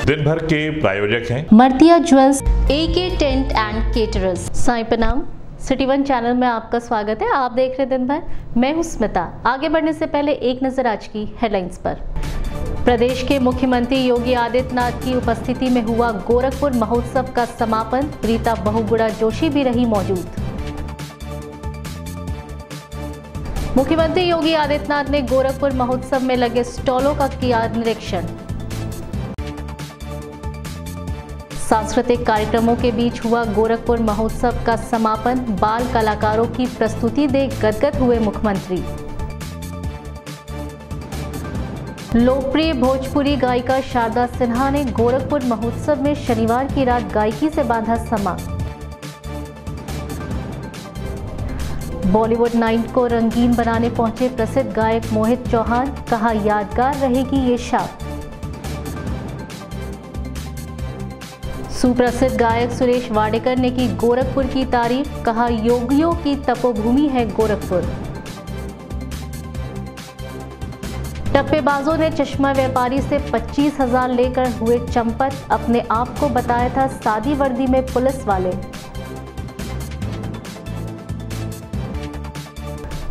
दिन भर के प्रायोजक हैं Martiya jewels, AK tent and caterers. Sai प्रणाम। सिटी वन चैनल में आपका स्वागत है। आप देख रहे दिन भर, मैं हूं स्मिता। आगे बढ़ने से पहले एक नजर आज की हेडलाइंस पर। प्रदेश के मुख्यमंत्री योगी आदित्यनाथ की उपस्थिति में हुआ गोरखपुर महोत्सव का समापन। रीता बहुगुणा जोशी भी रही मौजूद। मुख्यमंत्री योगी आदित्यनाथ ने गोरखपुर महोत्सव में लगे स्टॉलों का किया निरीक्षण। सांस्कृतिक कार्यक्रमों के बीच हुआ गोरखपुर महोत्सव का समापन। बाल कलाकारों की प्रस्तुति देख गदगद हुए मुख्यमंत्री। लोकप्रिय भोजपुरी गायिका शारदा सिन्हा ने गोरखपुर महोत्सव में शनिवार की रात गायकी से बांधा समा। बॉलीवुड नाइट को रंगीन बनाने पहुंचे प्रसिद्ध गायक मोहित चौहान, कहा यादगार रहेगी ये शाम। सुप्रसिद्ध गायक सुरेश वाडेकर ने की गोरखपुर की तारीफ, कहा योगियों की तपोभूमि है गोरखपुर। टप्पेबाजों ने चश्मा व्यापारी से 25,000 लेकर हुए चंपत, अपने आप को बताया था सादी वर्दी में पुलिस वाले।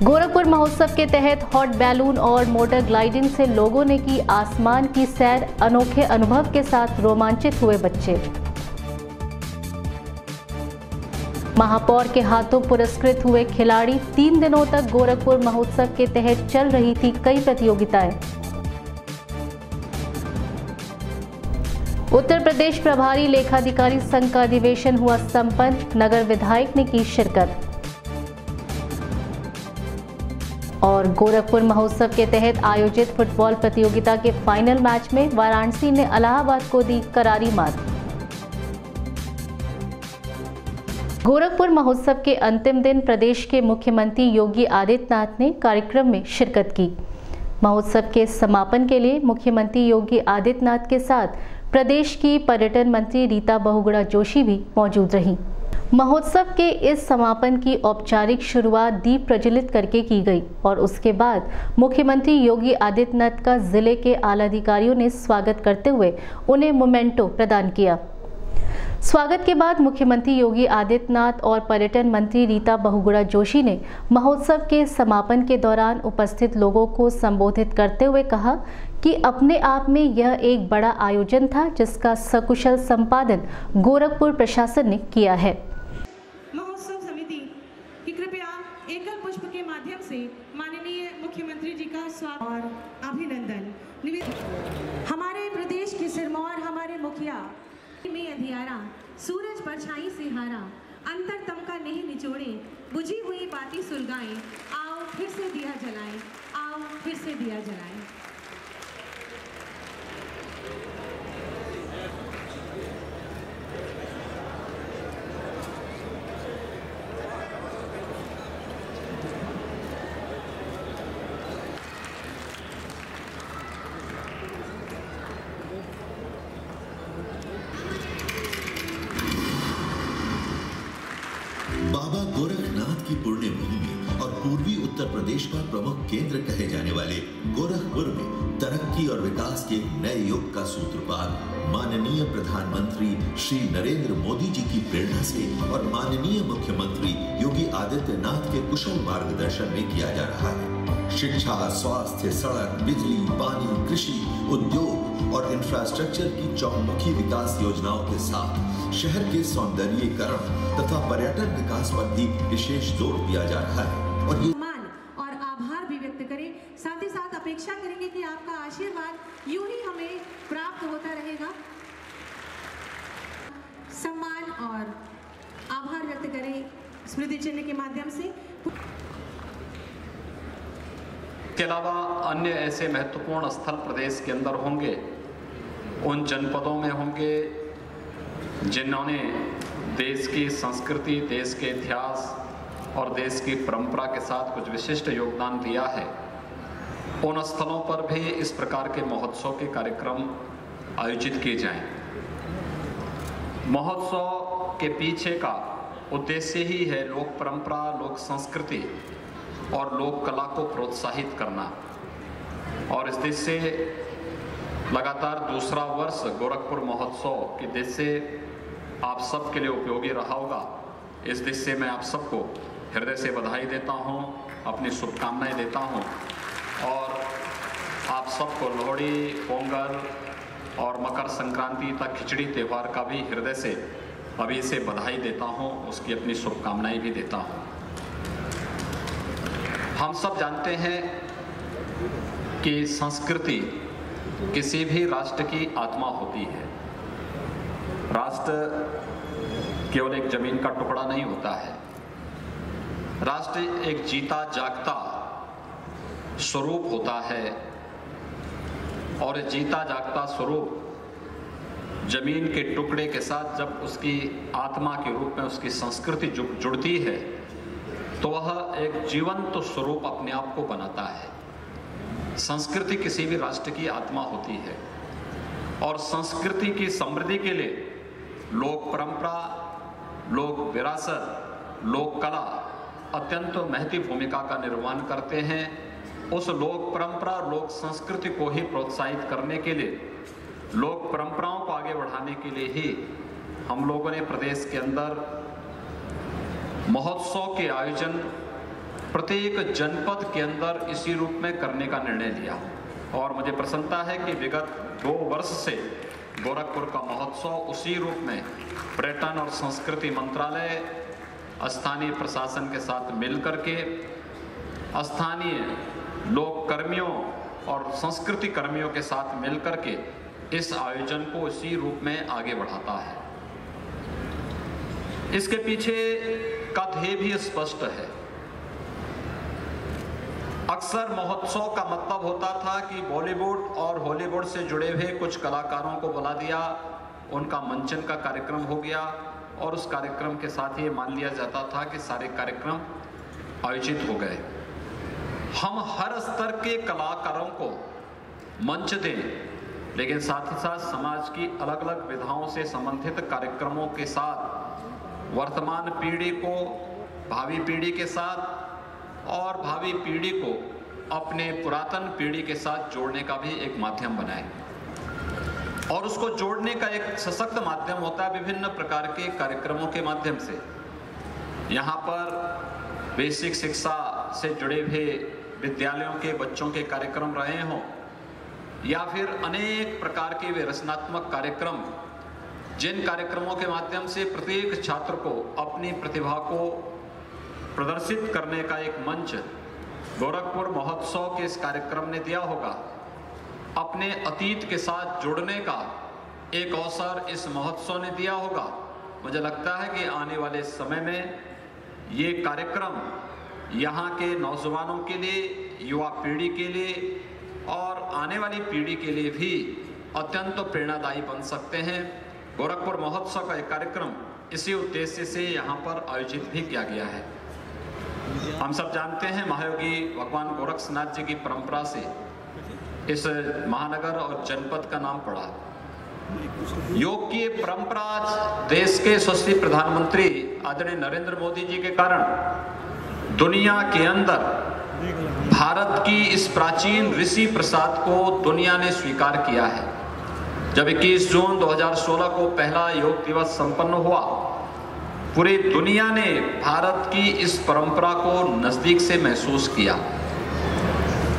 गोरखपुर महोत्सव के तहत हॉट बैलून और मोटर ग्लाइडिंग से लोगों ने की आसमान की सैर। अनोखे अनुभव के साथ रोमांचित हुए बच्चे। महापौर के हाथों पुरस्कृत हुए खिलाड़ी। 3 दिनों तक गोरखपुर महोत्सव के तहत चल रही थी कई प्रतियोगिताएं। उत्तर प्रदेश प्रभारी लेखाधिकारी संघ का अधिवेशन हुआ संपन्न। नगर विधायक ने की शिरकत। और गोरखपुर महोत्सव के तहत आयोजित फुटबॉल प्रतियोगिता के फाइनल मैच में वाराणसी ने इलाहाबाद को दी करारी मात। गोरखपुर महोत्सव के अंतिम दिन प्रदेश के मुख्यमंत्री योगी आदित्यनाथ ने कार्यक्रम में शिरकत की। महोत्सव के समापन के लिए मुख्यमंत्री योगी आदित्यनाथ के साथ प्रदेश की पर्यटन मंत्री रीता बहुगुणा जोशी भी मौजूद रहीं। महोत्सव के इस समापन की औपचारिक शुरुआत दीप प्रज्वलित करके की गई और उसके बाद मुख्यमंत्री योगी आदित्यनाथ का जिले के आला अधिकारियों ने स्वागत करते हुए उन्हें मोमेंटो प्रदान किया। स्वागत के बाद मुख्यमंत्री योगी आदित्यनाथ और पर्यटन मंत्री रीता बहुगुणा जोशी ने महोत्सव के समापन के दौरान उपस्थित लोगों को संबोधित करते हुए कहा कि अपने आप में यह एक बड़ा आयोजन था जिसका सकुशल संपादन गोरखपुर प्रशासन ने किया है। महोत्सव समिति की कृपया एकल पुष्प के माध्यम से माननीय मुख्यमंत्री जी का स्वागत और अभिनंदन। हमारे प्रदेश के सिरमौर हमारे मुखिया में अंधियारा सूरज परछाई से हारा, अंतर तम का नहीं निचोड़े, बुझी हुई बाती सुलगाएं, आओ फिर से दिया जलाएं, आओ फिर से दिया जलाएं। बाबा गोरखनाथ की पुण्य भूमि और पूर्वी उत्तर प्रदेश का प्रमुख केंद्र कहे जाने वाले गोरखपुर में तरक्की और विकास के नए युग का सूत्रपात माननीय प्रधानमंत्री श्री नरेंद्र मोदी जी की प्रेरणा से और माननीय मुख्यमंत्री योगी आदित्यनाथ के कुशल मार्गदर्शन में किया जा रहा है। शिक्षा, स्वास्थ्य, सड़क, बिजली, पानी, कृषि, उद्योग और इंफ्रास्ट्रक्चर की चौमुखी विकास योजनाओं के साथ शहर के सौंदर्यीकरण तथा पर्यटन विकास पर भी विशेष जोर दिया जा रहा है। और ये सम्मान और आभार भी व्यक्त करें, साथ ही साथ अपेक्षा करेंगे कि आपका आशीर्वाद यूं ही हमें प्राप्त होता रहेगा। सम्मान और आभार व्यक्त करें स्मृति चिन्ह के माध्यम से। के अलावा अन्य ऐसे महत्वपूर्ण स्थल प्रदेश के अंदर होंगे, उन जनपदों में होंगे जिन्होंने देश की संस्कृति, देश के इतिहास और देश की परंपरा के साथ कुछ विशिष्ट योगदान दिया है। उन स्थलों पर भी इस प्रकार के महोत्सव के कार्यक्रम आयोजित किए जाएं। महोत्सव के पीछे का उद्देश्य ही है लोक परंपरा, लोक संस्कृति और लोक कला को प्रोत्साहित करना। और इस दृष्टि से लगातार दूसरा वर्ष गोरखपुर महोत्सव के दृष्टि से आप सब के लिए उपयोगी रहा होगा। इस दृष्टि से मैं आप सबको हृदय से बधाई देता हूं, अपनी शुभकामनाएं देता हूं और आप सबको लोहड़ी, पोंगल और मकर संक्रांति तक खिचड़ी त्यौहार का भी हृदय से अभी से बधाई देता हूं, उसकी अपनी शुभकामनाएं भी देता हूं। हम सब जानते हैं कि संस्कृति किसी भी राष्ट्र की आत्मा होती है। राष्ट्र केवल एक जमीन का टुकड़ा नहीं होता है। राष्ट्र एक जीता जागता स्वरूप होता है और जीता जागता स्वरूप जमीन के टुकड़े के साथ जब उसकी आत्मा के रूप में उसकी संस्कृति जुड़ती है तो वह एक जीवंत स्वरूप अपने आप को बनाता है। संस्कृति किसी भी राष्ट्र की आत्मा होती है और संस्कृति की समृद्धि के लिए लोक परंपरा, लोक विरासत, लोक कला अत्यंत महत्वपूर्ण भूमिका का निर्वहन करते हैं। उस लोक परंपरा, लोक संस्कृति को ही प्रोत्साहित करने के लिए, लोक परंपराओं को आगे बढ़ाने के लिए ही हम लोगों ने प्रदेश के अंदर महोत्सव के आयोजन प्रत्येक जनपद के अंदर इसी रूप में करने का निर्णय लिया। और मुझे प्रसन्नता है कि विगत 2 वर्ष से गोरखपुर का महोत्सव उसी रूप में पर्यटन और संस्कृति मंत्रालय स्थानीय प्रशासन के साथ मिलकर के स्थानीय लोक कर्मियों और संस्कृति कर्मियों के साथ मिलकर के इस आयोजन को इसी रूप में आगे बढ़ाता है। इसके पीछे का ध्येय भी स्पष्ट है। अक्सर महोत्सव का मतलब होता था कि बॉलीवुड और हॉलीवुड से जुड़े हुए कुछ कलाकारों को बुला दिया, उनका मंचन का कार्यक्रम हो गया और उस कार्यक्रम के साथ ये मान लिया जाता था कि सारे कार्यक्रम आयोजित हो गए। हम हर स्तर के कलाकारों को मंच दें, लेकिन साथ ही साथ समाज की अलग अलग विधाओं से संबंधित कार्यक्रमों के साथ वर्तमान पीढ़ी को भावी पीढ़ी के साथ और भावी पीढ़ी को अपने पुरातन पीढ़ी के साथ जोड़ने का भी एक माध्यम बनाए। और उसको जोड़ने का एक सशक्त माध्यम होता है विभिन्न प्रकार के कार्यक्रमों के माध्यम से। यहाँ पर बेसिक शिक्षा से जुड़े हुए विद्यालयों के बच्चों के कार्यक्रम रहे हों या फिर अनेक प्रकार के वे रचनात्मक कार्यक्रम, जिन कार्यक्रमों के माध्यम से प्रत्येक छात्र को अपनी प्रतिभा को प्रदर्शित करने का एक मंच गोरखपुर महोत्सव के इस कार्यक्रम ने दिया होगा। अपने अतीत के साथ जुड़ने का एक अवसर इस महोत्सव ने दिया होगा। मुझे लगता है कि आने वाले समय में ये कार्यक्रम यहाँ के नौजवानों के लिए, युवा पीढ़ी के लिए और आने वाली पीढ़ी के लिए भी अत्यंत प्रेरणादायी बन सकते हैं। गोरखपुर महोत्सव का एक कार्यक्रम इसी उद्देश्य से यहाँ पर आयोजित भी किया गया है। हम सब जानते हैं महायोगी भगवान गोरक्षनाथ जी की परंपरा से इस महानगर और जनपद का नाम पड़ा। योग की परंपरा देश के यशस्वी प्रधानमंत्री आदरणीय नरेंद्र मोदी जी के कारण दुनिया के अंदर भारत की इस प्राचीन ऋषि प्रसाद को दुनिया ने स्वीकार किया है। जब 21 जून 2016 को पहला योग दिवस संपन्न हुआ, पूरी दुनिया ने भारत की इस परंपरा को नजदीक से महसूस किया।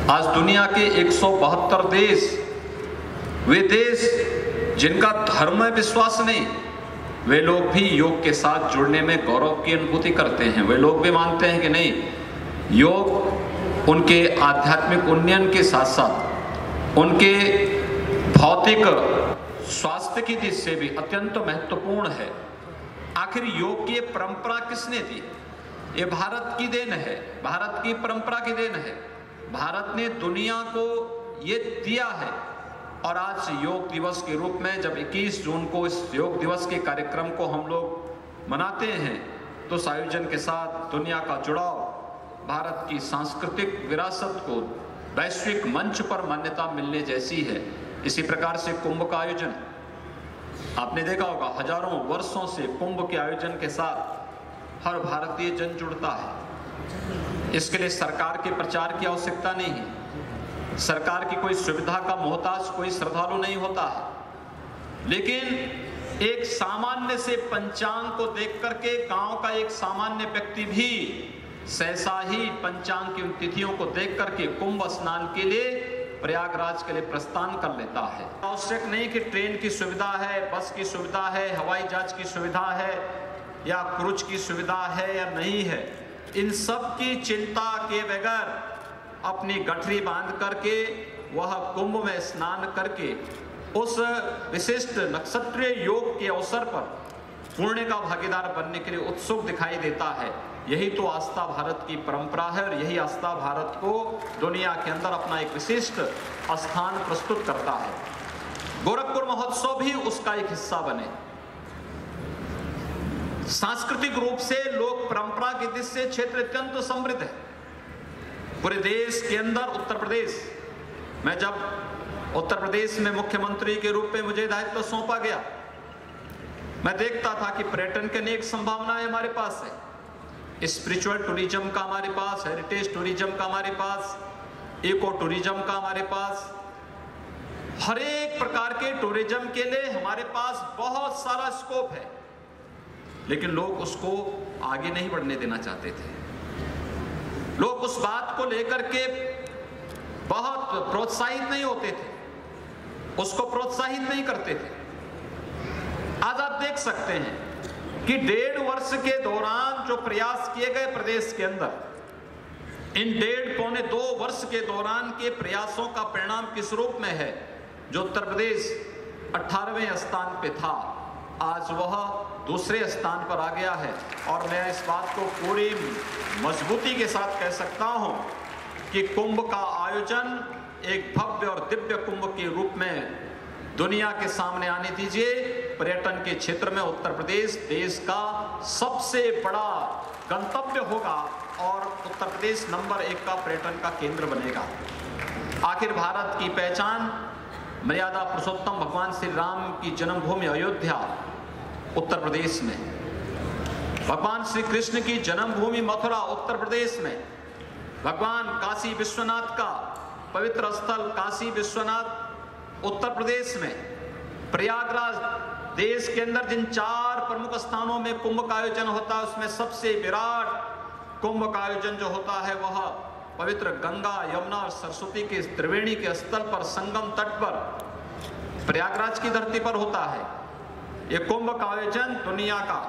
आज दुनिया के 172 देश, वे देश जिनका धर्म में विश्वास नहीं, वे लोग भी योग के साथ जुड़ने में गौरव की अनुभूति करते हैं। वे लोग भी मानते हैं कि नहीं, योग उनके आध्यात्मिक उन्नयन के साथ साथ उनके भौतिक स्वास्थ्य की दृष्टि से भी अत्यंत महत्वपूर्ण है। आखिर योग की परंपरा किसने दी? ये भारत की देन है, भारत की परंपरा की देन है। भारत ने दुनिया को ये दिया है। और आज योग दिवस के रूप में जब 21 जून को इस योग दिवस के कार्यक्रम को हम लोग मनाते हैं, तो इस आयोजन के साथ दुनिया का जुड़ाव, भारत की सांस्कृतिक विरासत को वैश्विक मंच पर मान्यता मिलने जैसी है। इसी प्रकार से कुंभ का आयोजन आपने देखा होगा, हजारों वर्षों से कुंभ के आयोजन के साथ हर भारतीय जन जुड़ता है। इसके लिए सरकार के प्रचार की आवश्यकता नहीं है, सरकार की कोई सुविधा का मोहताज कोई श्रद्धालु नहीं होता है, लेकिन एक सामान्य से पंचांग को देख करके गांव का एक सामान्य व्यक्ति भी सहसा ही पंचांग की उन तिथियों को देख करके कुंभ स्नान के लिए प्रयागराज के लिए प्रस्थान कर लेता है। आवश्यक नहीं कि ट्रेन की सुविधा है, बस की सुविधा है, हवाई जहाज की सुविधा है या क्रूज की सुविधा है या नहीं है, इन सब की चिंता के बगैर अपनी गठरी बांध करके वह कुंभ में स्नान करके उस विशिष्ट नक्षत्रीय योग के अवसर पर पुण्य का भागीदार बनने के लिए उत्सुक दिखाई देता है। यही तो आस्था भारत की परंपरा है और यही आस्था भारत को दुनिया के अंदर अपना एक विशिष्ट स्थान प्रस्तुत करता है। गोरखपुर महोत्सव भी उसका एक हिस्सा बने। सांस्कृतिक रूप से लोक परंपरा की दृष्टि से क्षेत्र अत्यंत समृद्ध है। पूरे देश के अंदर उत्तर प्रदेश, मैं जब उत्तर प्रदेश में मुख्यमंत्री के रूप में मुझे दायित्व सौंपा गया, मैं देखता था कि पर्यटन की अनेक संभावनाएं हमारे पास है। स्पिरिचुअल टूरिज्म का हमारे पास, हेरिटेज टूरिज्म का हमारे पास, इको टूरिज्म का हमारे पास, हर एक प्रकार के टूरिज्म के लिए हमारे पास बहुत सारा स्कोप है, लेकिन लोग उसको आगे नहीं बढ़ने देना चाहते थे। लोग उस बात को लेकर के बहुत प्रोत्साहित नहीं होते थे, उसको प्रोत्साहित नहीं करते थे। आज आप देख सकते हैं कि 1.5 वर्ष के दौरान जो प्रयास किए गए प्रदेश के अंदर, इन 1.5-2 वर्ष के दौरान के प्रयासों का परिणाम किस रूप में है। जो उत्तर प्रदेश 18वें स्थान पे था, आज वह दूसरे स्थान पर आ गया है। और मैं इस बात को पूरी मजबूती के साथ कह सकता हूं कि कुंभ का आयोजन एक भव्य और दिव्य कुंभ के रूप में दुनिया के सामने आने दीजिए। पर्यटन के क्षेत्र में उत्तर प्रदेश देश का सबसे बड़ा गंतव्य होगा और उत्तर प्रदेश नंबर 1 का पर्यटन का केंद्र बनेगा। आखिर भारत की पहचान मर्यादा पुरुषोत्तम भगवान श्री राम की जन्मभूमि अयोध्या उत्तर प्रदेश में, भगवान श्री कृष्ण की जन्मभूमि मथुरा उत्तर प्रदेश में, भगवान काशी विश्वनाथ का पवित्र स्थल काशी विश्वनाथ उत्तर प्रदेश में, प्रयागराज देश के अंदर जिन 4 प्रमुख स्थानों में कुंभ का आयोजन होता है उसमें सबसे विराट कुंभ का आयोजन जो होता है वह पवित्र गंगा यमुना और सरस्वती के त्रिवेणी के स्थल पर संगम तट पर प्रयागराज की धरती पर होता है। ये कुंभ का आयोजन दुनिया का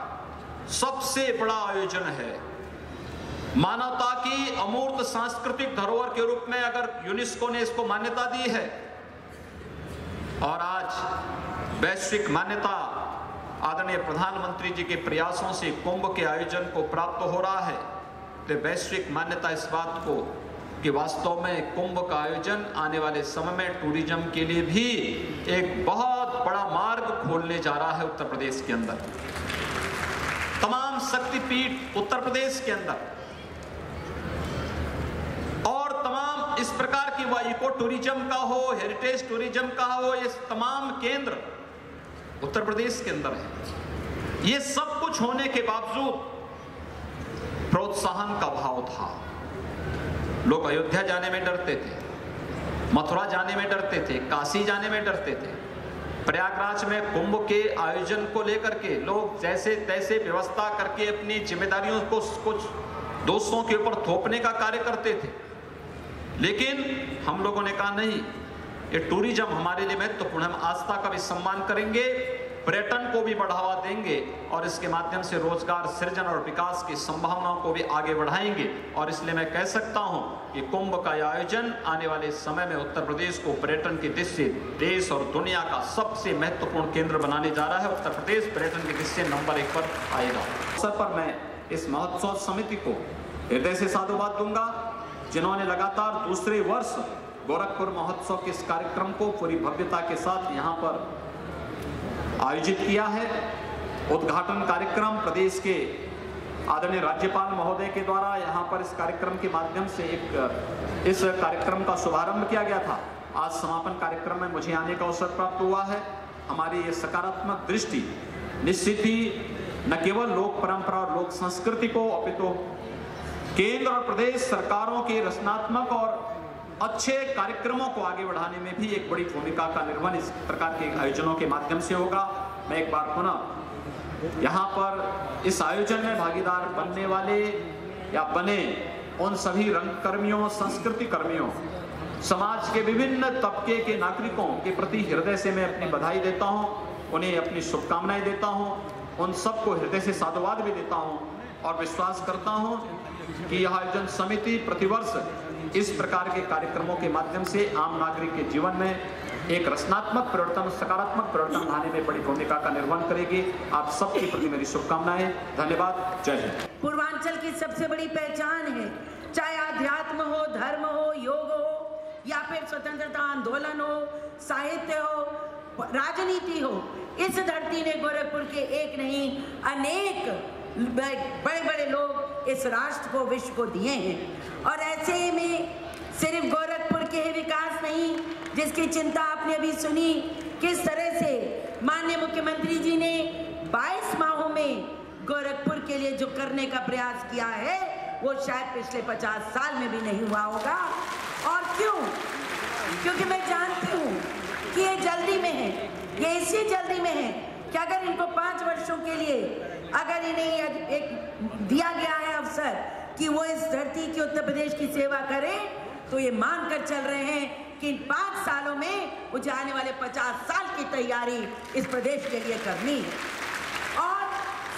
सबसे बड़ा आयोजन है। मानवता की अमूर्त सांस्कृतिक धरोहर के रूप में अगर यूनेस्को ने इसको मान्यता दी है और आज वैश्विक मान्यता आदरणीय प्रधानमंत्री जी के प्रयासों से कुंभ के आयोजन को प्राप्त हो रहा है, तो वैश्विक मान्यता इस बात को कि वास्तव में कुंभ का आयोजन आने वाले समय में टूरिज्म के लिए भी एक बहुत बड़ा मार्ग खोलने जा रहा है। उत्तर प्रदेश के अंदर तमाम शक्तिपीठ उत्तर प्रदेश के अंदर और तमाम इस प्रकार की वह इको टूरिज्म का हो, हेरिटेज टूरिज्म का हो, ये तमाम केंद्र उत्तर प्रदेश के अंदर है। ये सब कुछ होने के बावजूद प्रोत्साहन का भाव था। लोग अयोध्या जाने में डरते थे, मथुरा जाने में डरते थे, काशी जाने में डरते थे। प्रयागराज में कुंभ के आयोजन को लेकर के लोग जैसे तैसे व्यवस्था करके अपनी जिम्मेदारियों को कुछ दोस्तों के ऊपर थोपने का कार्य करते थे, लेकिन हम लोगों ने कहा नहीं, ये टूरिज्म हमारे लिए महत्वपूर्ण, हम आस्था का भी सम्मान करेंगे, पर्यटन को भी बढ़ावा देंगे और इसके माध्यम से रोजगार सृजन और विकास की संभावनाओं को भी आगे बढ़ाएंगे। और इसलिए मैं कह सकता हूं कि कुंभ का आयोजन आने वाले समय में उत्तर प्रदेश को पर्यटन की दृष्टि से देश और दुनिया का सबसे महत्वपूर्ण केंद्र बनाने जा रहा है। उत्तर प्रदेश पर्यटन की दृष्टि से नंबर 1 पर आएगा। अवसर पर मैं इस महोत्सव समिति को हृदय से साधुवाद दूंगा, जिन्होंने लगातार दूसरे वर्ष गोरखपुर महोत्सव के इस कार्यक्रम को पूरी भव्यता के साथ यहाँ पर आयोजित किया है। उद्घाटन कार्यक्रम प्रदेश के आदरणीय राज्यपाल महोदय के द्वारा यहाँ पर इस कार्यक्रम के माध्यम से इस कार्यक्रम का शुभारंभ किया गया था। आज समापन कार्यक्रम में मुझे आने का अवसर प्राप्त हुआ है। हमारी ये सकारात्मक दृष्टि निश्चित ही न केवल लोक परंपरा और लोक संस्कृति को अपितु केंद्र और प्रदेश सरकारों के रचनात्मक और अच्छे कार्यक्रमों को आगे बढ़ाने में भी एक बड़ी भूमिका का निर्वहन इस प्रकार के आयोजनों के माध्यम से होगा। मैं एक बार पुनः यहाँ पर इस आयोजन में भागीदार बनने वाले या बने उन सभी रंगकर्मियों, संस्कृति कर्मियों, समाज के विभिन्न तबके के नागरिकों के प्रति हृदय से मैं अपनी बधाई देता हूं, उन्हें अपनी शुभकामनाएं देता हूं, उन सबको हृदय से साधुवाद भी देता हूं और विश्वास करता हूं कि यह आयोजन समिति प्रतिवर्ष इस प्रकार के कार्यक्रमों के माध्यम से आम नागरिक के जीवन में एक रचनात्मक परिवर्तन, सकारात्मक परिवर्तन लाने में बड़ी भूमिका का निर्वहन करेगी। आप सबके प्रति मेरी शुभकामनाएं। धन्यवाद। जय हिंद। पूर्वांचल की सबसे बड़ी पहचान है, चाहे आध्यात्म हो, धर्म हो, योग हो या फिर स्वतंत्रता आंदोलन हो, साहित्य हो, राजनीति हो, इस धरती ने गोरखपुर के एक नहीं अनेक बड़े बड़े लोग इस राष्ट्र को, विश्व को दिए हैं। और ऐसे में सिर्फ गोरखपुर के ही विकास नहीं, जिसकी चिंता आपने अभी सुनी, किस तरह से माननीय मुख्यमंत्री जी ने 22 माहों में गोरखपुर के लिए जो करने का प्रयास किया है वो शायद पिछले 50 साल में भी नहीं हुआ होगा। और क्यों? क्योंकि मैं जानती हूँ कि ये जल्दी में है, ये इसी जल्दी में है कि अगर इनको 5 वर्षों के लिए अगर इन्हें एक दिया गया है अवसर कि वो इस धरती की, उत्तर प्रदेश की सेवा करें, तो ये मान कर चल रहे हैं कि इन 5 सालों में मुझे आने वाले 50 साल की तैयारी इस प्रदेश के लिए करनी है। और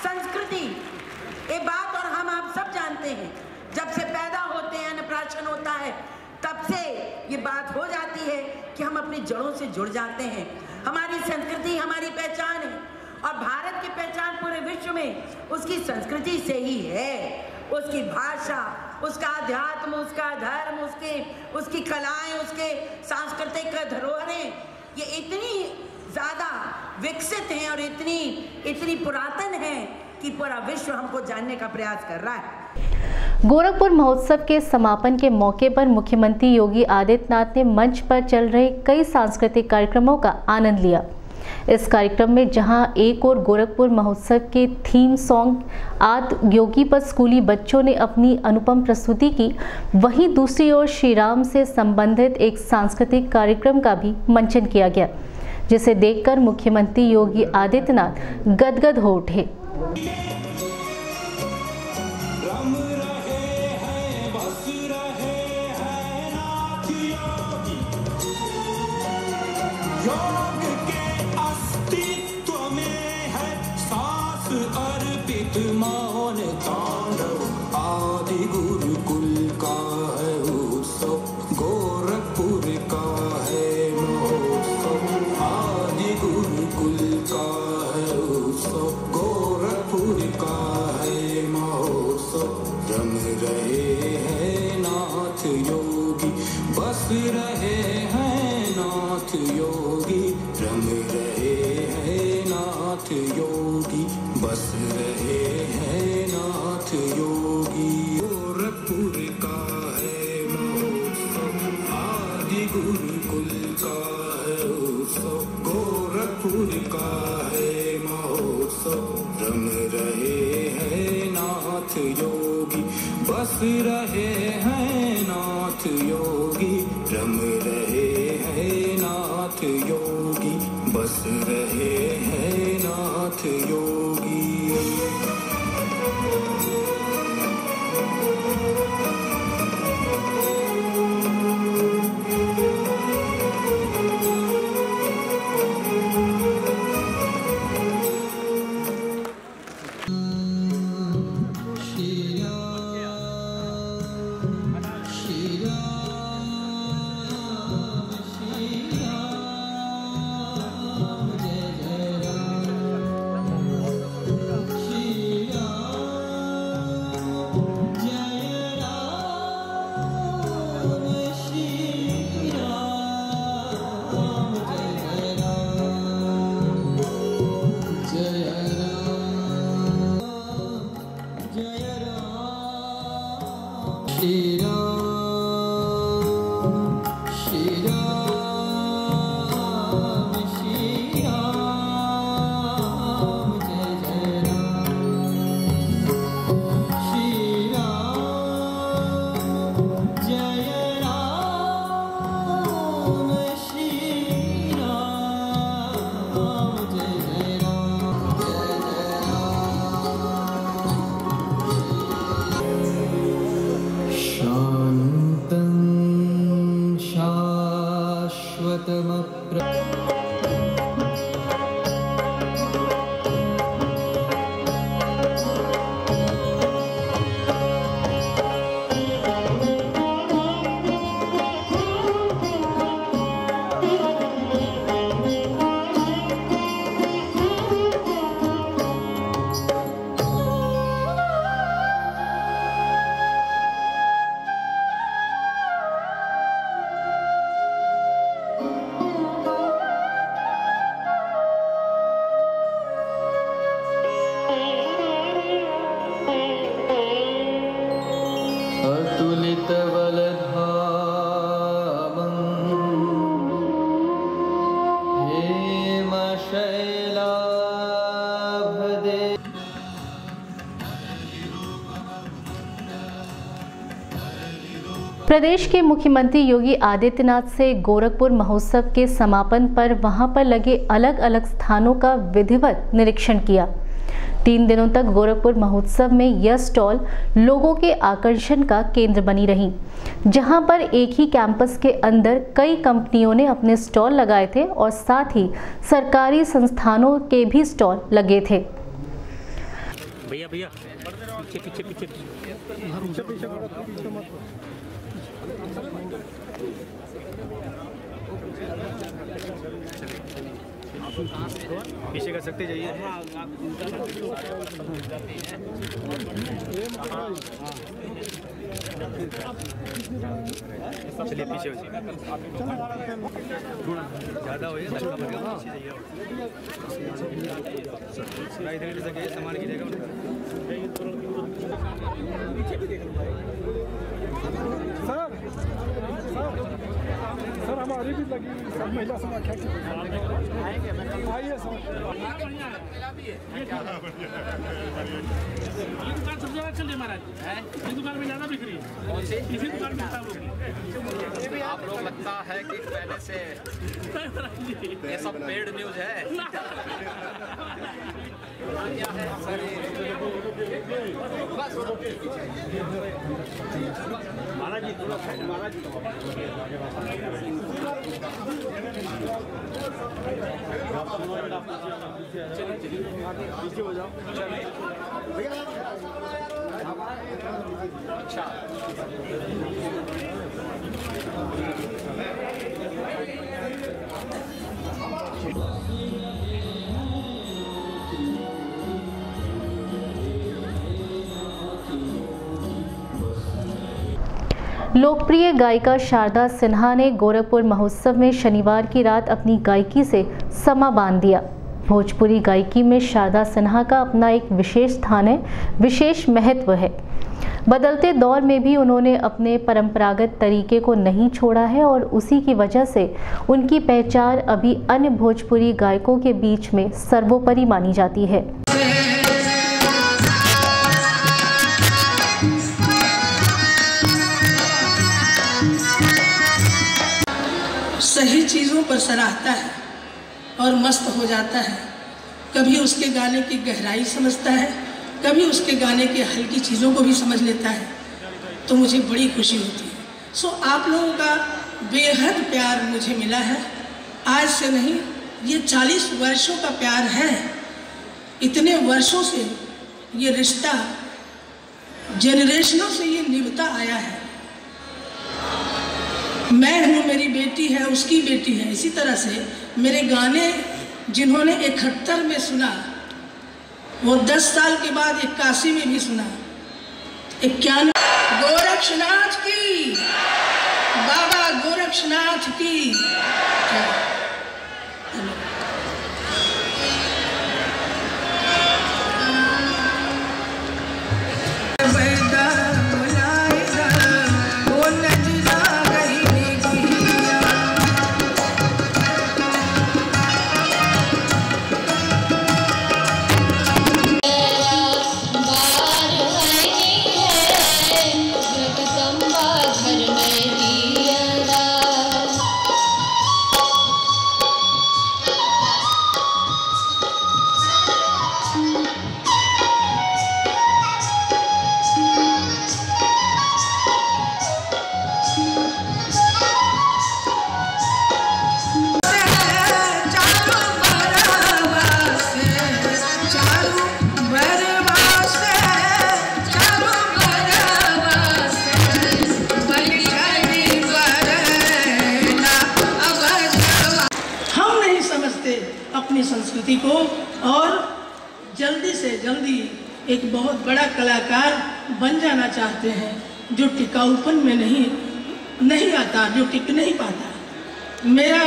संस्कृति ये बात और हम आप सब जानते हैं, जब से पैदा होते हैं, अन्नप्राशन होता है, तब से ये बात हो जाती है कि हम अपनी जड़ों से जुड़ जाते हैं। हमारी संस्कृति हमारी पहचान है और भारत की पहचान पूरे विश्व में उसकी संस्कृति से ही है। उसकी भाषा, उसका अध्यात्म, उसका धर्म, उसकी कलाएं, उसके सांस्कृतिक धरोहरें ये इतनी ज़्यादा विकसित हैं और इतनी पुरातन हैं कि पूरा विश्व हमको जानने का प्रयास कर रहा है। गोरखपुर महोत्सव के समापन के मौके पर मुख्यमंत्री योगी आदित्यनाथ ने मंच पर चल रहे कई सांस्कृतिक कार्यक्रमों का आनंद लिया। इस कार्यक्रम में जहां एक और गोरखपुर महोत्सव के थीम सॉन्ग आद योगी पर स्कूली बच्चों ने अपनी अनुपम प्रस्तुति की, वहीं दूसरी ओर श्री राम से संबंधित एक सांस्कृतिक कार्यक्रम का भी मंचन किया गया, जिसे देखकर मुख्यमंत्री योगी आदित्यनाथ गदगद हो उठे। मौन तांडव आदि गुरुकुल का है उत्सव, गोरखपुर का है महोत्सव। आदि गुरुकुल का है उत्सव, गोरखपुर का है महोत्सव। रम रहे हैं नाथ योगी, बस रहे हैं नाथ योगी। रम रहे हैं नाथ योगी, बस रहे हैं नाथ योगी। गोरखपुर का है महोत्सव, आदि गुरुकुल का है उत्सव, गोरखपुर का है महोत्सव। रम रहे हैं नाथ योगी, बस रहे हैं नाथ योगी। रम रहे हैं नाथ योगी, बस रहे हैं नाथ योगी। प्रदेश के मुख्यमंत्री योगी आदित्यनाथ से गोरखपुर महोत्सव के समापन पर वहां पर लगे अलग अलग स्थानों का विधिवत निरीक्षण किया। 3 दिनों तक गोरखपुर महोत्सव में यह स्टॉल लोगों के आकर्षण का केंद्र बनी रही, जहां पर एक ही कैंपस के अंदर कई कंपनियों ने अपने स्टॉल लगाए थे और साथ ही सरकारी संस्थानों के भी स्टॉल लगे थे। भैया पीछे पीछे कर सकते जाइए। चलिए पीछे हो ज़्यादा हो इधर जगह सामान की जगह सर हमारी भी लगी सब महिला समाख्या की आइए सर। दुकान सबसे ज्यादा चल रही महाराज, इस दुकान में ज्यादा बिक रही है। इसी दुकान में आप लोग लगता है कि पहले से ये सब पेड न्यूज है। पीछे हो जाओ। अच्छा लोकप्रिय गायिका शारदा सिन्हा ने गोरखपुर महोत्सव में शनिवार की रात अपनी गायकी से समा बांध दिया। भोजपुरी गायकी में शारदा सिन्हा का अपना एक विशेष स्थान है, विशेष महत्व है। बदलते दौर में भी उन्होंने अपने परंपरागत तरीके को नहीं छोड़ा है और उसी की वजह से उनकी पहचान अभी अन्य भोजपुरी गायकों के बीच में सर्वोपरि मानी जाती है। सही चीज़ों पर सराहता है और मस्त हो जाता है। कभी उसके गाने की गहराई समझता है, कभी उसके गाने की हल्की चीज़ों को भी समझ लेता है, तो मुझे बड़ी खुशी होती है। सो आप लोगों का बेहद प्यार मुझे मिला है। आज से नहीं, ये 40 वर्षों का प्यार है। इतने वर्षों से ये रिश्ता, जनरेशनों से ये निभता आया है। मैं हूँ, मेरी बेटी है, उसकी बेटी है। इसी तरह से मेरे गाने जिन्होंने 71 में सुना, वो 10 साल के बाद 81 में भी सुना। 91 गोरक्षनाथ की, बाबा गोरक्षनाथ की। समझते अपनी संस्कृति को और जल्दी से जल्दी एक बहुत बड़ा कलाकार बन जाना चाहते हैं, जो टिकाऊपन में नहीं आता, जो टिक नहीं पाता। मेरा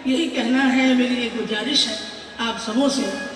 यही कहना है, मेरी एक गुजारिश है आप सबों से।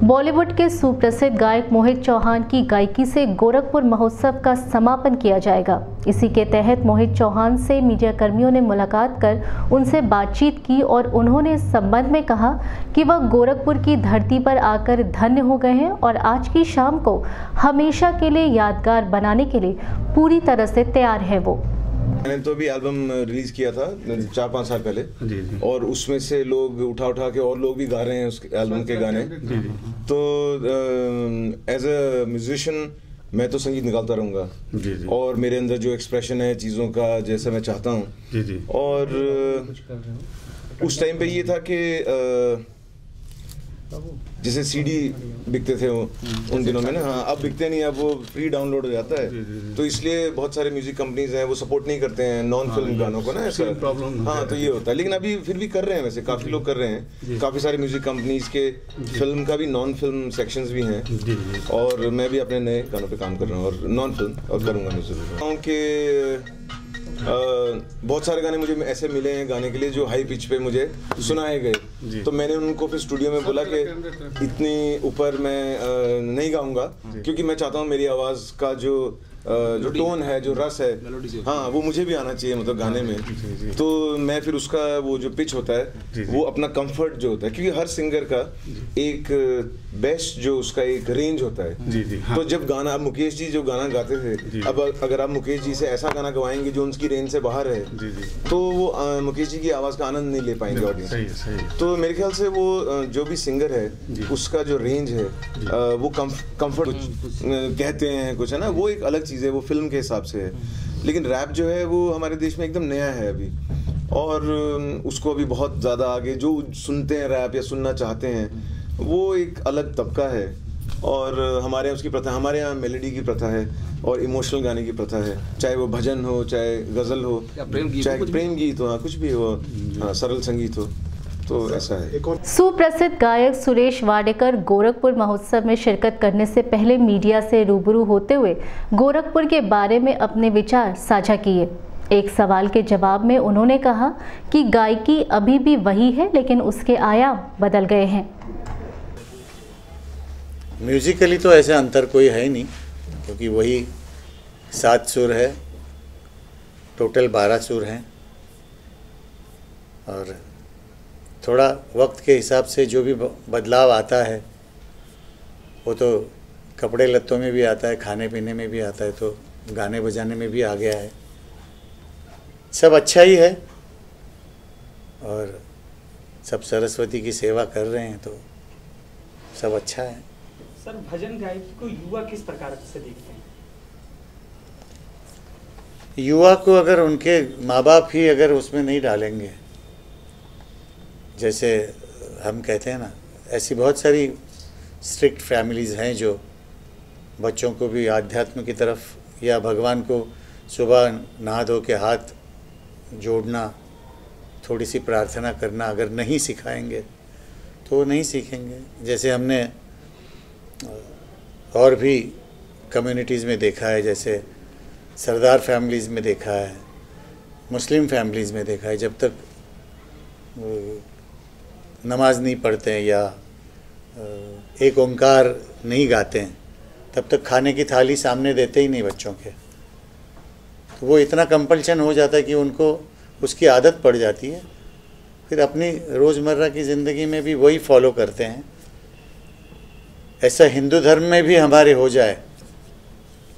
बॉलीवुड के सुप्रसिद्ध गायक मोहित चौहान की गायकी से गोरखपुर महोत्सव का समापन किया जाएगा। इसी के तहत मोहित चौहान से मीडिया कर्मियों ने मुलाकात कर उनसे बातचीत की और उन्होंने इस संबंध में कहा कि वह गोरखपुर की धरती पर आकर धन्य हो गए हैं और आज की शाम को हमेशा के लिए यादगार बनाने के लिए पूरी तरह से तैयार है। वो मैंने तो अभी एल्बम रिलीज किया था 4-5 साल पहले जी। और उसमें से लोग उठा के और लोग भी गा रहे हैं उस एल्बम के गाने जी। तो एज अ म्यूजिशियन मैं तो संगीत निकालता रहूँगा और मेरे अंदर जो एक्सप्रेशन है चीज़ों का जैसा मैं चाहता हूँ। और उस टाइम पे ये था कि जैसे सीडी बिकते थे उन दिनों में ना, हाँ अब बिकते नहीं, अब वो फ्री डाउनलोड हो जाता है। तो इसलिए बहुत सारे म्यूजिक कंपनीज हैं वो सपोर्ट नहीं करते हैं नॉन फिल्म गानों को ना, ऐसा प्रॉब्लम। हाँ तो ये होता है, लेकिन अभी फिर भी कर रहे हैं, वैसे काफ़ी लोग कर रहे हैं। काफ़ी सारे म्यूजिक कंपनीज के फिल्म का भी नॉन फिल्म सेक्शंस भी हैं और मैं भी अपने नए गानों पे काम कर रहा हूँ और नॉन फिल्म और करूँगा म्यूजिक। बहुत सारे गाने मुझे ऐसे मिले हैं गाने के लिए जो हाई पिच पे मुझे सुनाए गए, तो मैंने उनको फिर स्टूडियो में बोला कि इतनी ऊपर मैं नहीं गाऊंगा, क्योंकि मैं चाहता हूँ मेरी आवाज़ का जो टोन है, जो रस है, हाँ वो मुझे भी आना चाहिए मतलब गाने में। तो मैं फिर उसका वो जो पिच होता है वो अपना कंफर्ट जो होता है, क्योंकि हर सिंगर का एक बेस्ट जो उसका एक रेंज होता है। तो जब गाना, अब मुकेश जी जो गाना गाते थे, अब अगर आप मुकेश जी से ऐसा गाना गवाएंगे जो उनकी रेंज से बाहर है, तो वो मुकेश जी की आवाज़ का आनंद नहीं ले पाएंगे ऑडियंस। तो मेरे ख्याल से वो जो भी सिंगर है उसका जो रेंज है वो कंफर्ट कहते हैं कुछ है ना, वो एक अलग चीज़ है, वो फिल्म के हिसाब से है। लेकिन रैप जो है वो हमारे देश में एकदम नया है अभी, और उसको अभी बहुत ज़्यादा आगे जो सुनते हैं रैप या सुनना चाहते हैं वो एक अलग तबका है। और हमारे यहाँ उसकी प्रथा, हमारे यहाँ मेलोडी की प्रथा है और इमोशनल गाने की प्रथा है, चाहे वो भजन हो, चाहे गज़ल हो, चाहे प्रेम गीत हो, हाँ कुछ भी हो, हाँ सरल संगीत हो, तो ऐसा है। सुप्रसिद्ध गायक सुरेश वाडेकर गोरखपुर महोत्सव में शिरकत करने से पहले मीडिया से रूबरू होते हुए गोरखपुर के बारे में अपने विचार साझा किए। एक सवाल के जवाब में उन्होंने कहा कि गायकी अभी भी वही है, लेकिन उसके आयाम बदल गए हैं। म्यूजिकली तो ऐसे अंतर कोई है ही नहीं, क्योंकि वही 7 सुर है, टोटल 12 सुर हैं, और थोड़ा वक्त के हिसाब से जो भी बदलाव आता है वो तो कपड़े लत्तों में भी आता है, खाने पीने में भी आता है, तो गाने बजाने में भी आ गया है। सब अच्छा ही है और सब सरस्वती की सेवा कर रहे हैं, तो सब अच्छा है। सर, भजन गायकी को युवा किस प्रकार से देखते हैं? युवा को अगर उनके माँ बाप ही अगर उसमें नहीं डालेंगे, जैसे हम कहते हैं ना, ऐसी बहुत सारी स्ट्रिक्ट फैमिलीज़ हैं जो बच्चों को भी आध्यात्म की तरफ या भगवान को सुबह नहा धो के हाथ जोड़ना, थोड़ी सी प्रार्थना करना अगर नहीं सिखाएंगे तो वो नहीं सीखेंगे। जैसे हमने और भी कम्युनिटीज़ में देखा है, जैसे सरदार फैमिलीज़ में देखा है, मुस्लिम फैमिलीज़ में देखा है, जब तक नमाज नहीं पढ़ते हैं या एक ओंकार नहीं गाते हैं तब तक खाने की थाली सामने देते ही नहीं बच्चों के। तो वो इतना कंपल्शन हो जाता है कि उनको उसकी आदत पड़ जाती है, फिर अपनी रोज़मर्रा की ज़िंदगी में भी वही फॉलो करते हैं। ऐसा हिंदू धर्म में भी हमारे हो जाए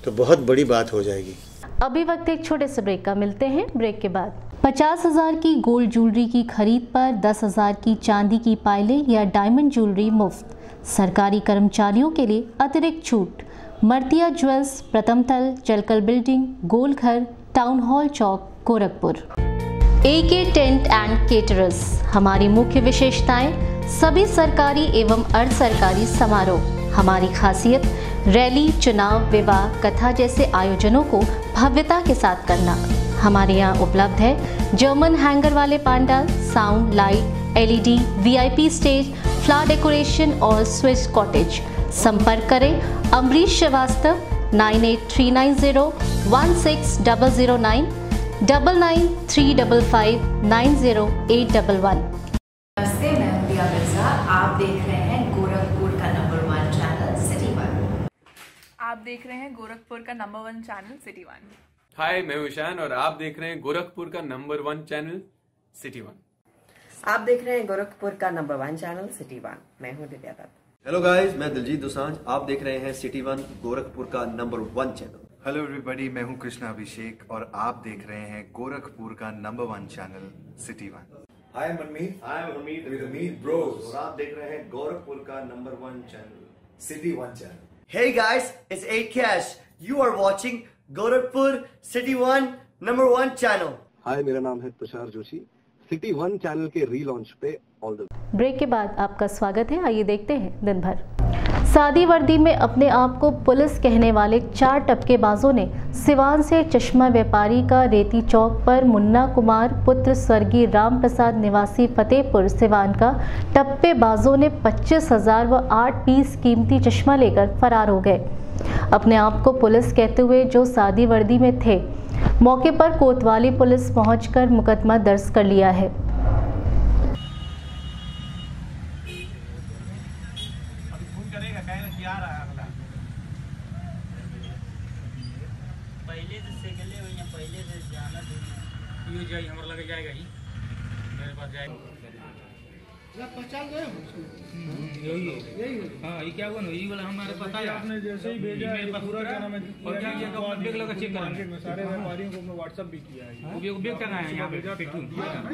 तो बहुत बड़ी बात हो जाएगी। अभी वक्त एक छोटे से ब्रेक का, मिलते हैं ब्रेक के बाद। 50,000 की गोल्ड ज्वेलरी की खरीद पर 10,000 की चांदी की पायलें या डायमंड ज्वेलरी मुफ्त। सरकारी कर्मचारियों के लिए अतिरिक्त छूट। मर्तिया ज्वेल्स, प्रथम तल, Jalkal building, Golghar, town hall Chowk, Gorakhpur. AK tent and caterers. हमारी मुख्य विशेषताएं: सभी सरकारी एवं अर्ध सरकारी समारोह। हमारी खासियत: रैली, चुनाव, विवाह, कथा जैसे आयोजनों को भव्यता के साथ करना। हमारे यहाँ उपलब्ध है जर्मन हैंगर वाले pandal, sound, light, LED, VIP stage, flower decoration और स्विस कॉटेज। संपर्क करें अमरीश श्रीवास्तव 9839016009 9935590811। नमस्ते, मैं दिया मिर्जा। आप देख रहे हैं गोरखपुर का नंबर 1 चैनल सिटी 1। आप देख रहे हैं गोरखपुर का नंबर 1 चैनल सिटी 1। हाय, मैं ईशान और आप देख रहे हैं गोरखपुर का नंबर 1 चैनल सिटी 1। आप देख रहे हैं गोरखपुर का नंबर 1 चैनल सिटी 1। मैं हूं दिव्या दत्त। हेलो गाइस, मैं दिलजीत दोसांझ। आप देख रहे हैं सिटी 1 गोरखपुर का नंबर 1 चैनल। हेलो एवरीबॉडी, मैं हूं कृष्णा अभिषेक और आप देख रहे हैं गोरखपुर का number 1 channel city 1। Hi Manmeet, I am Hameed with Hameed bros और आप देख रहे हैं गोरखपुर का number 1 channel city 1 channel. Hey guys, it's 8 Cash. You are watching Gorakhpur city 1 number 1 channel. Hi, मेरा नाम है तुषार जोशी। सिटी 1 चैनल के रीलॉन्च पे ऑल द ब्रेक के बाद आपका स्वागत है। आइए देखते हैं दिन भर। सादी वर्दी में अपने आप को पुलिस कहने वाले 4 टपकेबाजों ने सिवान से चश्मा व्यापारी का रेती चौक पर मुन्ना कुमार पुत्र स्वर्गीय राम प्रसाद निवासी फतेहपुर सिवान का टप्पेबाजों ने 25,000 व 8 पीस कीमती चश्मा लेकर फरार हो गए। अपने आप को पुलिस कहते हुए जो सादी वर्दी में थे, मौके पर कोतवाली पुलिस पहुंचकर मुकदमा दर्ज कर लिया है। हमारा लग जाएगा ही, मेरे पास जाएगा। पहचान गए यही है। हाँ, ये क्या हुआ ना, ये वाला हमारे पास आया। आपने जैसे ही भेजा मेरे पास पूरा क्या नाम है और क्या किया का बैग लगा चेक करेंगे। मैं सारे व्यापारियों को व्हाट्सएप भी किया है। वो बैग टंगा है यहां पे पिट्ठू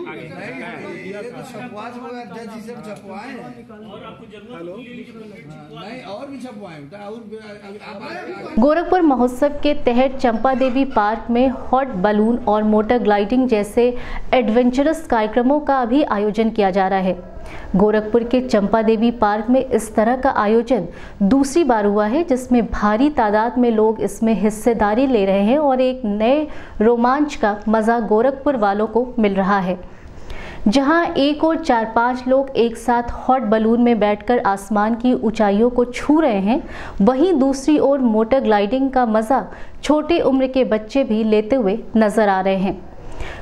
आगे। ये तो छपवाज हो गया, जज जी सब छपवाए हैं और आपको जरूरत नहीं और भी छपवाए और गोरखपुर महोत्सव के तहत चंपा देवी पार्क में हॉट बलून और मोटर ग्लाइडिंग जैसे एडवेंचरस कार्यक्रमों का भी आयोजन किया जा रहा है। गोरखपुर के चंपा देवी पार्क में इस तरह का आयोजन दूसरी बार हुआ है, जिसमें भारी तादाद में लोग इसमें हिस्सेदारी ले रहे हैं और एक नए रोमांच का मजा गोरखपुर वालों को मिल रहा है। जहां एक और 4-5 लोग एक साथ हॉट बलून में बैठकर आसमान की ऊंचाइयों को छू रहे हैं, वहीं दूसरी ओर मोटर ग्लाइडिंग का मजा छोटी उम्र के बच्चे भी लेते हुए नजर आ रहे हैं।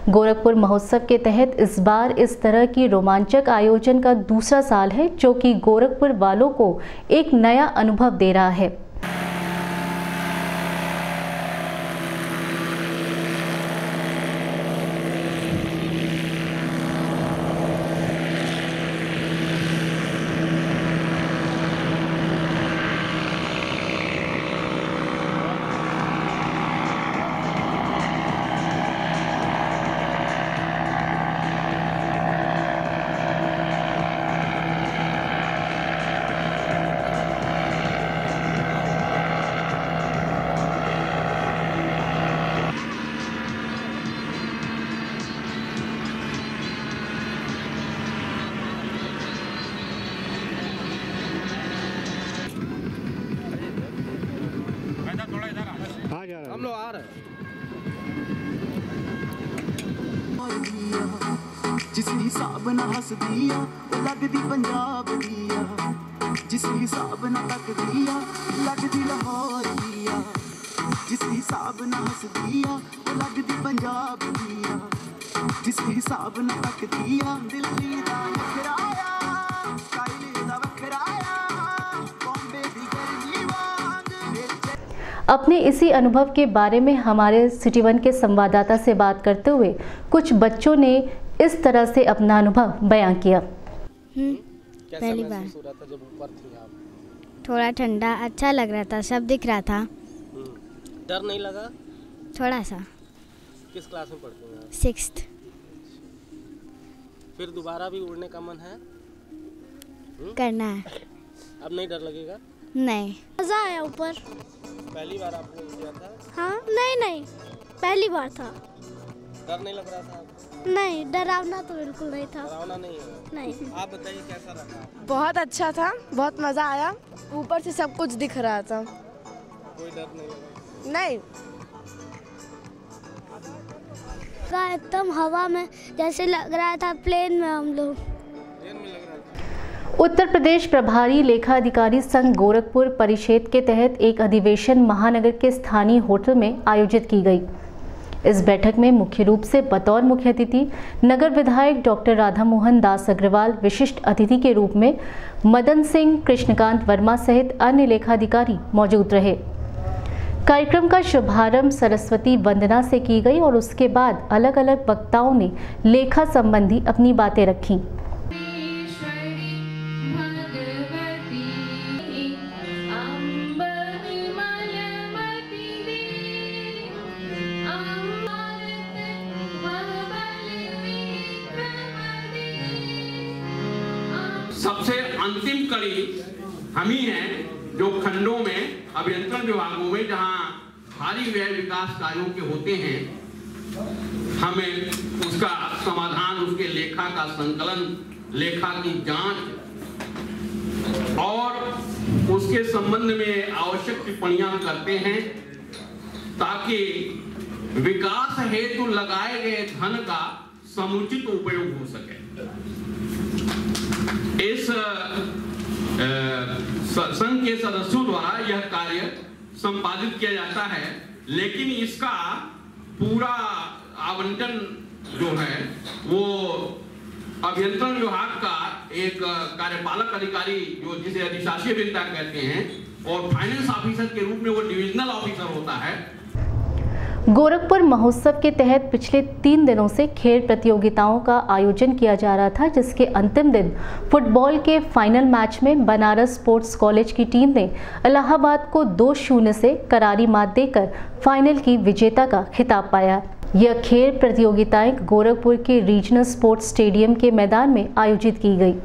गोरखपुर महोत्सव के तहत इस बार इस तरह की रोमांचक आयोजन का दूसरा साल है, जो कि गोरखपुर वालों को एक नया अनुभव दे रहा है। हम लोग आ रहे हैं। जिस हिसाब ना हस दिया लगदी पंजाब दिया, जिस हिसाब ना तक दिया लगदी लाहौर दिया, जिस हिसाब ना हस दिया वो लगदी पंजाब दिया जिस हिसाब ना तक दिया दिल्ली दा नखराया स्टाइल दा वखराया बॉम्बे दी गर्मी वांग अपने इसी अनुभव के बारे में हमारे सिटी वन के संवाददाता से बात करते हुए कुछ बच्चों ने इस तरह से अपना अनुभव बयां किया। पहली बार थोड़ा ठंडा अच्छा लग रहा था, सब दिख रहा था। डर नहीं लगा? थोड़ा सा। किस क्लास में पढ़ते हैं? 6th। फिर दोबारा भी उड़ने का मन है? करना है। अब नहीं डर लगेगा? नहीं। मजा आया ऊपर। पहली बार आपने किया था? हाँ, नहीं पहली बार था। डर नहीं लग रहा था? नहीं, डरावना तो बिल्कुल नहीं था। डरावना नहीं है? नहीं। आप बताइए कैसा रहा? बहुत अच्छा था, बहुत मजा आया। ऊपर से सब कुछ दिख रहा था। कोई डर नहीं लगा? नहीं। एकदम हवा में जैसे लग रहा था प्लेन में हम लोग। उत्तर प्रदेश प्रभारी लेखा अधिकारी संघ गोरखपुर परिषद के तहत एक अधिवेशन महानगर के स्थानीय होटल में आयोजित की गई। इस बैठक में मुख्य रूप से बतौर मुख्य अतिथि नगर विधायक डॉक्टर राधा मोहन दास अग्रवाल, विशिष्ट अतिथि के रूप में मदन सिंह, कृष्णकांत वर्मा सहित अन्य लेखाधिकारी मौजूद रहे। कार्यक्रम का शुभारंभ सरस्वती वंदना से की गई और उसके बाद अलग अलग वक्ताओं ने लेखा संबंधी अपनी बातें रखीं। सबसे अंतिम कड़ी हम ही हैं जो खंडों में अभियंत्रण विभागों में जहां भारी व्यय विकास कार्यों के होते हैं, हमें उसका समाधान, उसके लेखा का संकलन, लेखा की जांच और उसके संबंध में आवश्यक टिप्पणियां करते हैं ताकि विकास हेतु लगाए गए धन का समुचित उपयोग हो सके। इस संघ के सदस्यों द्वारा यह कार्य संपादित किया जाता है, लेकिन इसका पूरा आवंटन जो है वो अभियंत्रण विभाग का एक कार्यपालक अधिकारी जो जिसे अधिशासी अभियंता कहते हैं और फाइनेंस ऑफिसर के रूप में वो डिविजनल ऑफिसर होता है। गोरखपुर महोत्सव के तहत पिछले 3 दिनों से खेल प्रतियोगिताओं का आयोजन किया जा रहा था, जिसके अंतिम दिन फुटबॉल के फाइनल मैच में बनारस स्पोर्ट्स कॉलेज की टीम ने इलाहाबाद को 2-0 से करारी मात देकर फाइनल की विजेता का खिताब पाया। यह खेल प्रतियोगिताएं गोरखपुर के रीजनल स्पोर्ट्स स्टेडियम के मैदान में आयोजित की गई।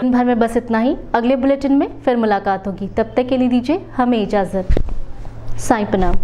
दिन भर में बस इतना ही। अगले बुलेटिन में फिर मुलाकात होगी, तब तक के लिए दीजिए हमें इजाजत। साईं प्रणाम।